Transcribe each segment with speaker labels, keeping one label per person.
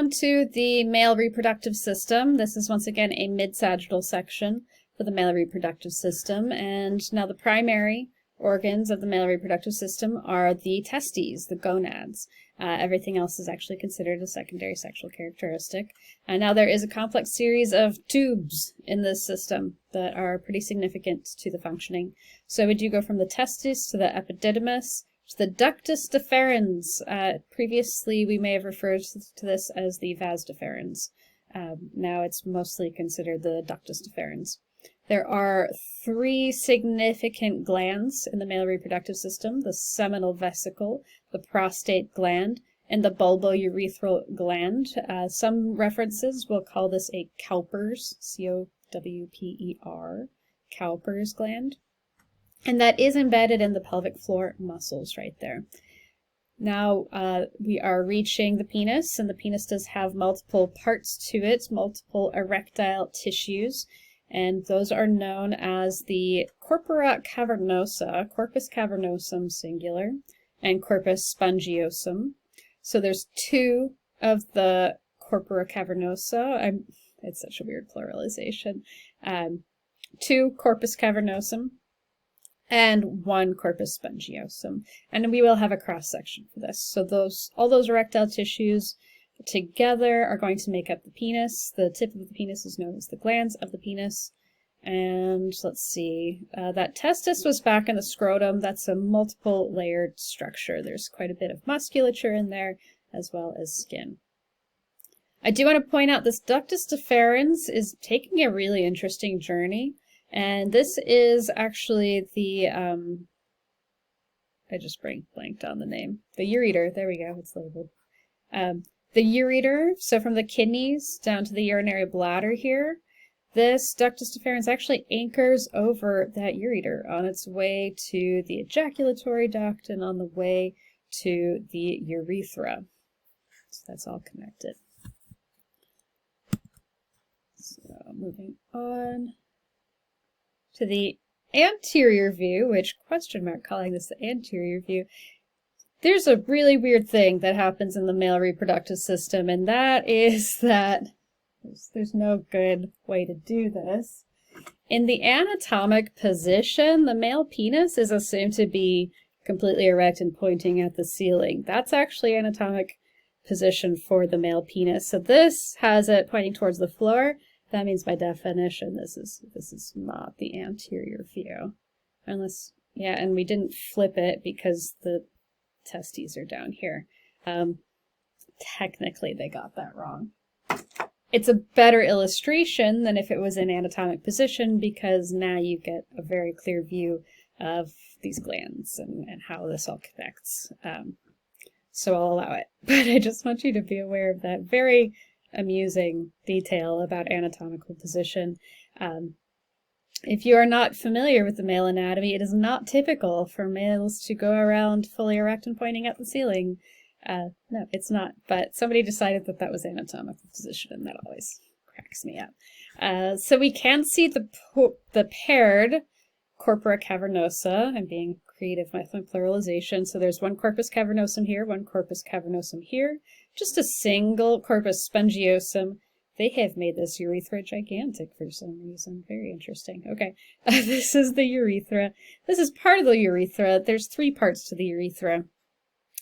Speaker 1: on to the male reproductive system. This is once again a mid-sagittal section for the male reproductive system. And now the primary organs of the male reproductive system are the testes, the gonads. Everything else is actually considered a secondary sexual characteristic. And now there is a complex series of tubes in this system that are pretty significant to the functioning. So we do go from the testes to the epididymis, to the ductus deferens. Previously, we may have referred to this as the vas deferens. Now it's mostly considered the ductus deferens. There are 3 significant glands in the male reproductive system: the seminal vesicle, the prostate gland, and the bulbourethral gland. Some references will call this a Cowper's, C-O-W-P-E-R, Cowper's gland. And that is embedded in the pelvic floor muscles right there. Now we are reaching the penis, and the penis does have multiple parts to it, multiple erectile tissues, and those are known as the corpora cavernosa, corpus cavernosum singular, and corpus spongiosum. So there's 2 of the corpora cavernosa. It's such a weird pluralization. 2 corpus cavernosum and 1 corpus spongiosum. And we will have a cross-section for this. So all those erectile tissues together are going to make up the penis. The tip of the penis is known as the glans of the penis. And let's see, that testis was back in the scrotum. That's a multiple layered structure. There's quite a bit of musculature in there, as well as skin. I do want to point out this ductus deferens is taking a really interesting journey. And this is actually the, I just blanked on the name. The ureter, there we go, it's labeled. The ureter, so from the kidneys down to the urinary bladder here, this ductus deferens actually anchors over that ureter on its way to the ejaculatory duct and on the way to the urethra. So that's all connected. So moving on to the anterior view, which question mark calling this the anterior view. There's a really weird thing that happens in the male reproductive system, and that is that there's no good way to do this. In the anatomic position, the male penis is assumed to be completely erect and pointing at the ceiling. That's actually anatomic position for the male penis. So this has it pointing towards the floor. That means by definition this is not the anterior view. Unless, yeah, and we didn't flip it because the testes are down here. Technically they got that wrong. It's a better illustration than if it was in anatomic position, because now you get a very clear view of these glands and how this all connects. So I'll allow it. But I just want you to be aware of that very amusing detail about anatomical position. If you are not familiar with the male anatomy, it is not typical for males to go around fully erect and pointing at the ceiling. No, it's not. But somebody decided that that was anatomical position, and that always cracks me up. So we can see the paired corpora cavernosa. I'm being creative with my pluralization. So there's 1 corpus cavernosum here, 1 corpus cavernosum here, just a single corpus spongiosum. They have made this urethra gigantic for some reason. Very interesting. Okay, this is the urethra. This is part of the urethra. There's 3 parts to the urethra.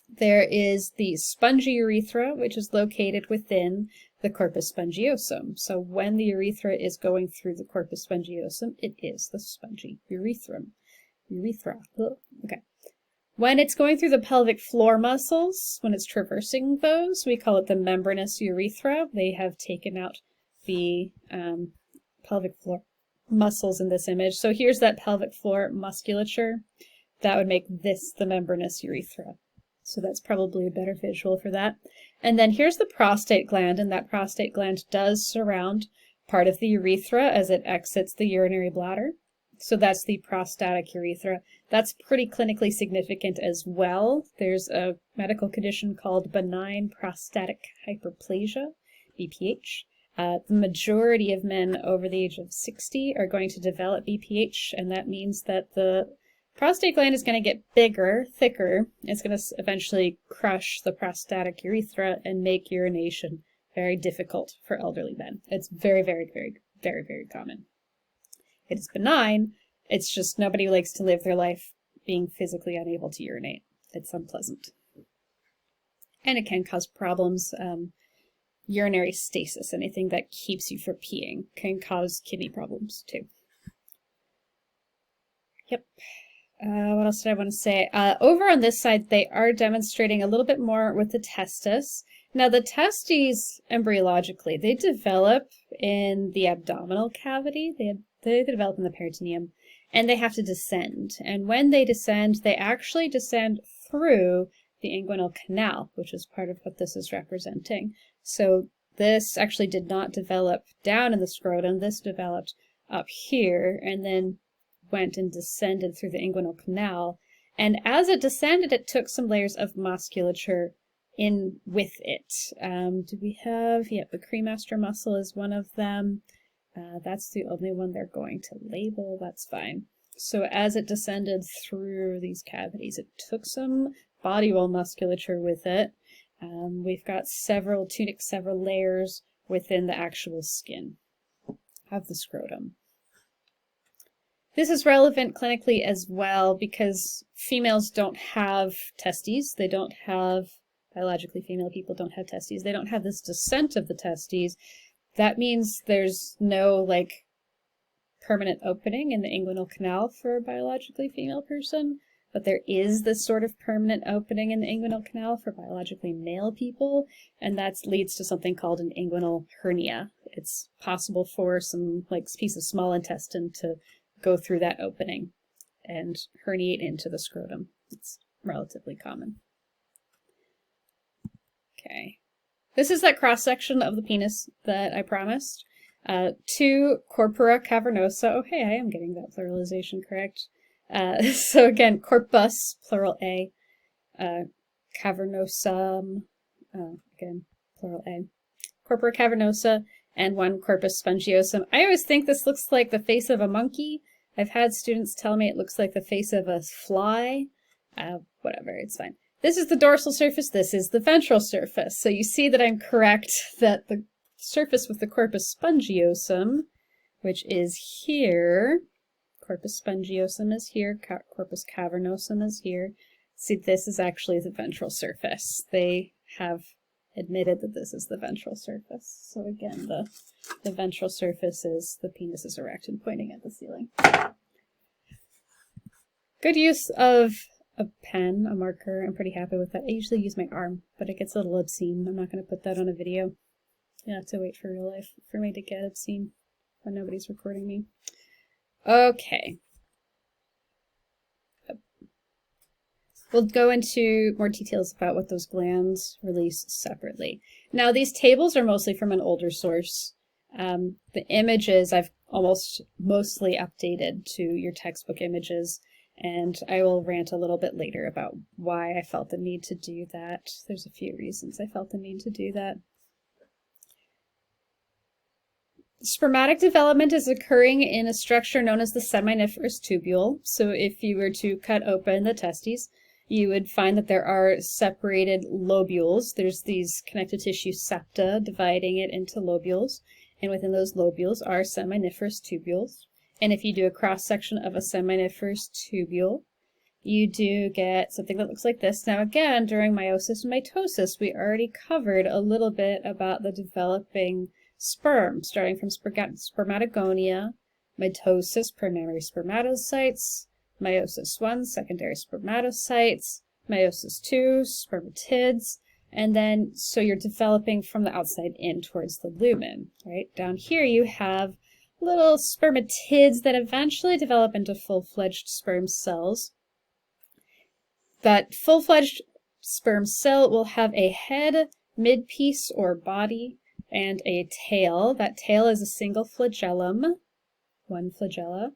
Speaker 1: There is the spongy urethra, which is located within the corpus spongiosum. So when the urethra is going through the corpus spongiosum, it is the spongy urethra. Okay. When it's going through the pelvic floor muscles, when it's traversing those, we call it the membranous urethra. They have taken out the pelvic floor muscles in this image. So here's that pelvic floor musculature. That would make this the membranous urethra. So that's probably a better visual for that. And then here's the prostate gland, and that prostate gland does surround part of the urethra as it exits the urinary bladder. So that's the prostatic urethra. That's pretty clinically significant as well. There's a medical condition called benign prostatic hyperplasia, BPH. The majority of men over the age of 60 are going to develop BPH, and that means that the prostate gland is going to get bigger, thicker. It's going to eventually crush the prostatic urethra and make urination very difficult for elderly men. It's very, very, very, very, very common. It is benign. It's just nobody likes to live their life being physically unable to urinate. It's unpleasant. And it can cause problems. Urinary stasis, anything that keeps you from peeing, can cause kidney problems too. Yep. What else did I want to say? Over on this side, they are demonstrating a little bit more with the testis. Now, the testes, embryologically, they develop in the abdominal cavity. They develop in the peritoneum, and they have to descend. And when they descend, they actually descend through the inguinal canal, which is part of what this is representing. So this actually did not develop down in the scrotum. This developed up here, and then went and descended through the inguinal canal. And as it descended, it took some layers of musculature in with it. Do we have, yeah, the cremaster muscle is one of them. That's the only one they're going to label. That's fine. So as it descended through these cavities, it took some body wall musculature with it. We've got several layers within the actual skin of the scrotum. This is relevant clinically as well because females don't have testes. They don't have, biologically female people don't have testes. They don't have this descent of the testes. That means there's no like permanent opening in the inguinal canal for a biologically female person, but there is this sort of permanent opening in the inguinal canal for biologically male people, and that leads to something called an inguinal hernia. It's possible for some like piece of small intestine to go through that opening and herniate into the scrotum. It's relatively common. Okay. This is that cross-section of the penis that I promised. Two corpora cavernosa. Oh, hey, I am getting that pluralization correct. So again, corpus, plural A, cavernosum, again, plural A, corpora cavernosa, and one corpus spongiosum. I always think this looks like the face of a monkey. I've had students tell me it looks like the face of a fly. Whatever, it's fine. This is the dorsal surface, this is the ventral surface. So you see that I'm correct that the surface with the corpus spongiosum, which is here, corpus spongiosum is here, corpus cavernosum is here. See, this is actually the ventral surface. They have admitted that this is the ventral surface. So again, the ventral surface is the penis is erect and pointing at the ceiling. Good use of a pen, a marker. I'm pretty happy with that. I usually use my arm, but it gets a little obscene. I'm not going to put that on a video. You have to wait for real life for me to get obscene when nobody's recording me. Okay. We'll go into more details about what those glands release separately. Now, these tables are mostly from an older source. The images I've mostly updated to your textbook images, and I will rant a little bit later about why I felt the need to do that. There's a few reasons I felt the need to do that. Spermatic development is occurring in a structure known as the seminiferous tubule. So if you were to cut open the testes, you would find that there are separated lobules. There's these connective tissue septa dividing it into lobules, and within those lobules are seminiferous tubules. And if you do a cross-section of a seminiferous tubule, you do get something that looks like this. Now again, during meiosis and mitosis, we already covered a little bit about the developing sperm, starting from spermatogonia, mitosis, primary spermatocytes, meiosis 1, secondary spermatocytes, meiosis 2, spermatids, and then so you're developing from the outside in towards the lumen, right? Down here you have little spermatids that eventually develop into full-fledged sperm cells. That full-fledged sperm cell will have a head, midpiece or body, and a tail. That tail is a single flagellum, one flagella.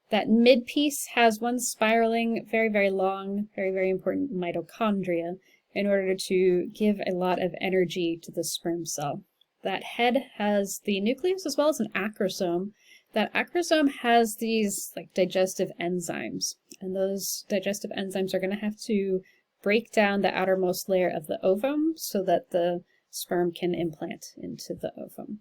Speaker 1: That midpiece has one spiraling, very, very long, very, very important mitochondria in order to give a lot of energy to the sperm cell. That head has the nucleus as well as an acrosome. That acrosome has these like digestive enzymes, and those digestive enzymes are going to have to break down the outermost layer of the ovum so that the sperm can implant into the ovum.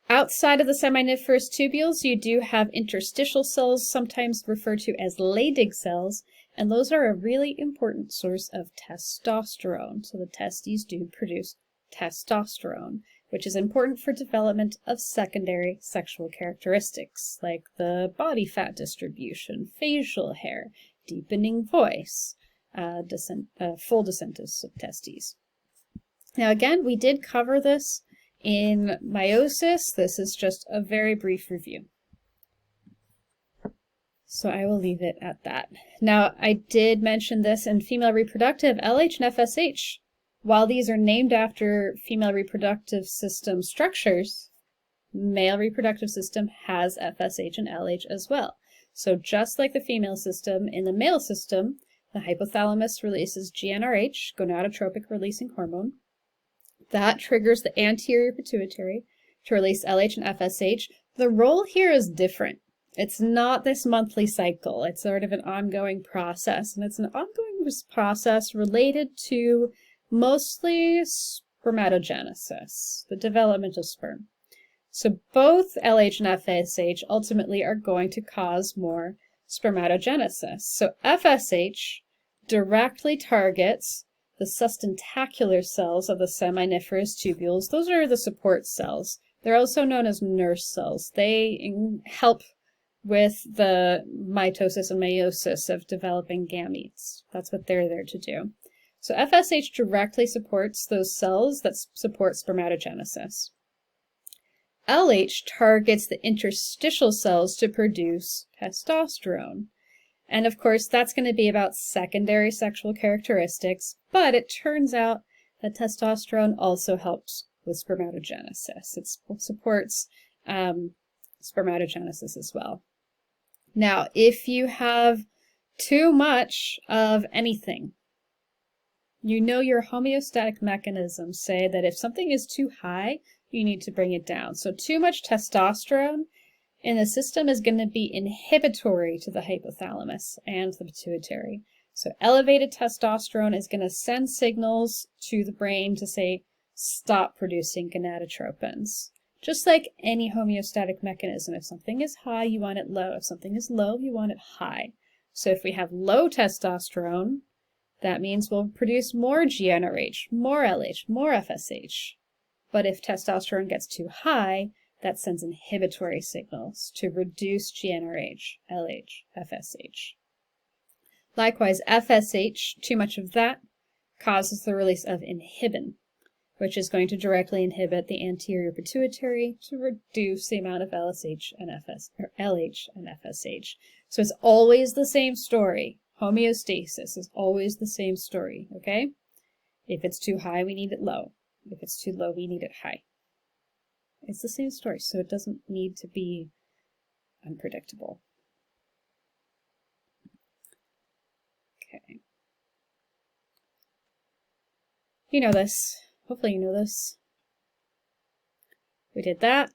Speaker 1: Outside of the seminiferous tubules, you do have interstitial cells, sometimes referred to as Leydig cells, and those are a really important source of testosterone. So the testes do produce testosterone, which is important for development of secondary sexual characteristics, like the body fat distribution, facial hair, deepening voice, full descent of testes. Now again, we did cover this in meiosis. This is just a very brief review. So I will leave it at that. Now, I did mention this in female reproductive, LH and FSH. While these are named after female reproductive system structures, male reproductive system has FSH and LH as well. So just like the female system, in the male system, the hypothalamus releases GnRH, gonadotropic releasing hormone. That triggers the anterior pituitary to release LH and FSH. The role here is different. It's not this monthly cycle. It's sort of an ongoing process, and it's an ongoing process related to mostly spermatogenesis, the development of sperm. So both LH and FSH ultimately are going to cause more spermatogenesis. So FSH directly targets the sustentacular cells of the seminiferous tubules. Those are the support cells. They're also known as nurse cells. They help with the mitosis and meiosis of developing gametes. That's what they're there to do. So FSH directly supports those cells that support spermatogenesis. LH targets the interstitial cells to produce testosterone. And of course, that's going to be about secondary sexual characteristics, but it turns out that testosterone also helps with spermatogenesis. It supports spermatogenesis as well. Now, if you have too much of anything, you know your homeostatic mechanisms say that if something is too high, you need to bring it down. So too much testosterone in the system is going to be inhibitory to the hypothalamus and the pituitary. So elevated testosterone is going to send signals to the brain to say, stop producing gonadotropins. Just like any homeostatic mechanism, if something is high, you want it low. If something is low, you want it high. So if we have low testosterone, that means we'll produce more GnRH, more LH, more FSH. But if testosterone gets too high, that sends inhibitory signals to reduce GnRH, LH, FSH. Likewise, FSH, too much of that, causes the release of inhibin, which is going to directly inhibit the anterior pituitary to reduce the amount of LH and FSH. So it's always the same story. Homeostasis is always the same story, okay? If it's too high, we need it low. If it's too low, we need it high. It's the same story, so it doesn't need to be unpredictable. Okay. You know this. Hopefully you know this. We did that.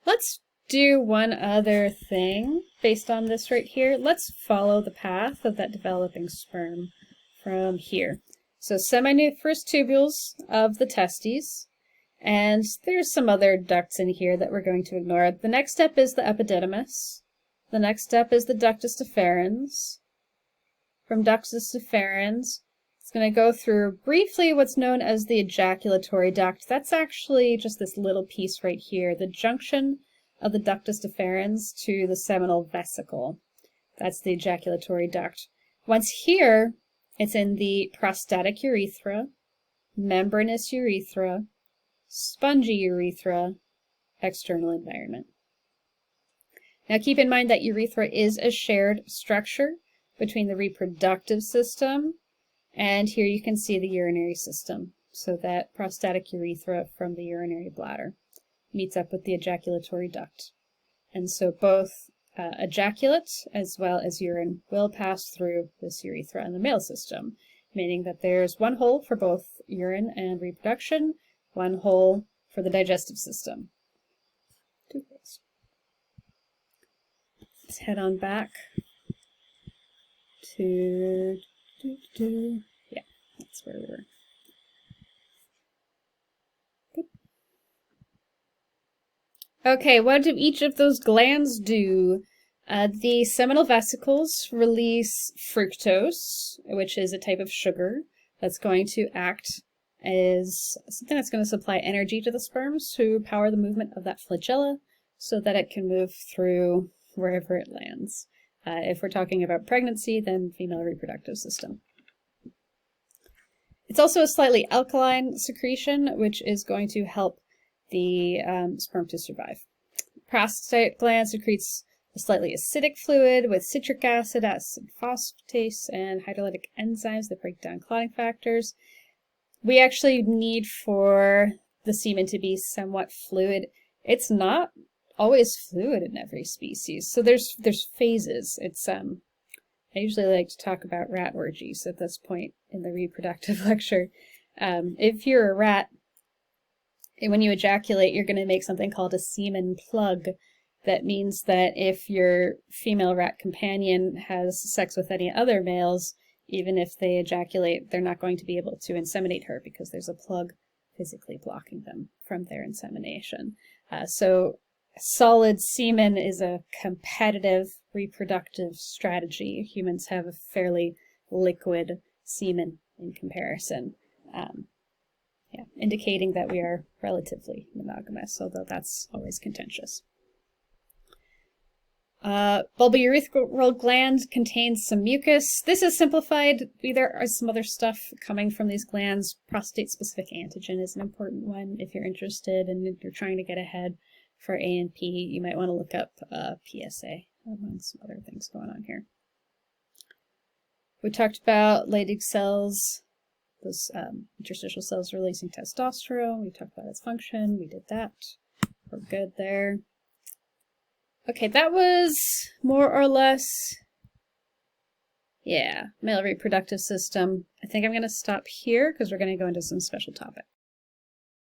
Speaker 1: Let's do one other thing based on this right here. Let's follow the path of that developing sperm from here. So seminiferous tubules of the testes, and there's some other ducts in here that we're going to ignore. The next step is the epididymis. The next step is the ductus deferens. From ductus deferens, it's going to go through briefly what's known as the ejaculatory duct. That's actually just this little piece right here, the junction of the ductus deferens to the seminal vesicle. That's the ejaculatory duct. Once here, it's in the prostatic urethra, membranous urethra, spongy urethra, external environment. Now keep in mind that urethra is a shared structure between the reproductive system, and here you can see the urinary system. So that prostatic urethra from the urinary bladder meets up with the ejaculatory duct. And so both ejaculate as well as urine will pass through this urethra in the male system, meaning that there's one hole for both urine and reproduction, one hole for the digestive system. Two holes. Let's head on back to, yeah, That's where we were. Good. Okay, what do each of those glands do? The seminal vesicles release fructose, which is a type of sugar that's going to act as something that's going to supply energy to the sperms to power the movement of that flagella so that it can move through wherever it lands. If we're talking about pregnancy, then female reproductive system. It's also a slightly alkaline secretion, which is going to help the sperm to survive. Prostate gland secretes a slightly acidic fluid with citric acid, acid phosphatase, and hydrolytic enzymes that break down clotting factors. We actually need for the semen to be somewhat fluid. It's not always fluid in every species, so there's phases. It's I usually like to talk about rat orgies at this point in the reproductive lecture. If you're a rat, when you ejaculate, you're going to make something called a semen plug. That means that if your female rat companion has sex with any other males, even if they ejaculate, they're not going to be able to inseminate her because there's a plug physically blocking them from their insemination. So solid semen is a competitive reproductive strategy. Humans have a fairly liquid semen in comparison, indicating that we are relatively monogamous, although that's always contentious. Bulbourethral gland contains some mucus. This is simplified. There are some other stuff coming from these glands. Prostate-specific antigen is an important one if you're interested and if you're trying to get ahead for A&P. You might want to look up PSA among some other things going on here. We talked about Leydig cells, those interstitial cells releasing testosterone. We talked about its function. We did that. We're good there. Okay, that was more or less, male reproductive system. I think I'm going to stop here because we're going to go into some special topics.